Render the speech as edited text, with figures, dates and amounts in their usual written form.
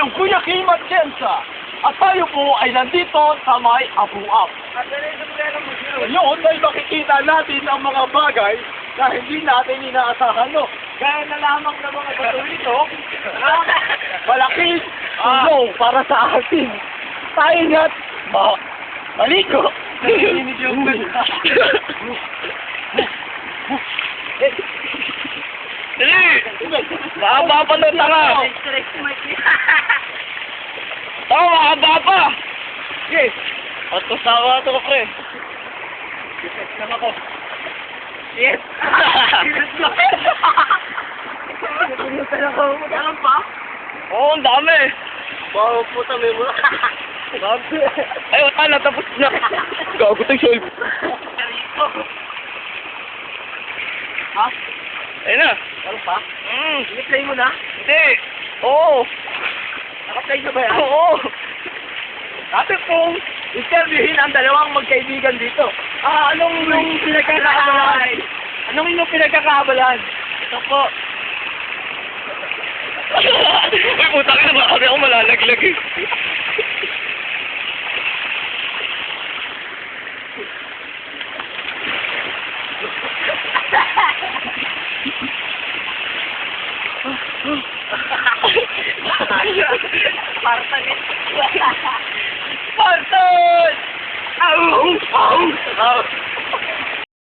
ang Kuya Kim Atienza. At tayo po ay nandito sa may Abu-Ab. Ngayon ay makikita natin ang mga bagay na hindi natin inaasahan, no? Kaya na lamang ng mga bato ito, malaking tulong para sa atin. Tayo nga't maligo. Nanginginig yung mahaba pa ng tanga. Mahaba pa. Yes. At kasawa ito, pre. Yes lang ako. Yes. Meron pa? Oo, ang dami. Wow, puta may mo. Ay, wala na, tapos na. Gago tayo solve. Ha? Ayun na. Meron pa? I-play mo na? Hindi. Oo. Naka-play na ba yan? Oo. Dati pong interviewin ang dalawang magkaibigan dito. Anong inyong pinagkakaabalahan? Anong inyong pinagkakaabalahan? Ito po. Uy, puta ka na ba? Kasi ako malalaglag eh. Spartan eh. Spartan! Au! Au! Au!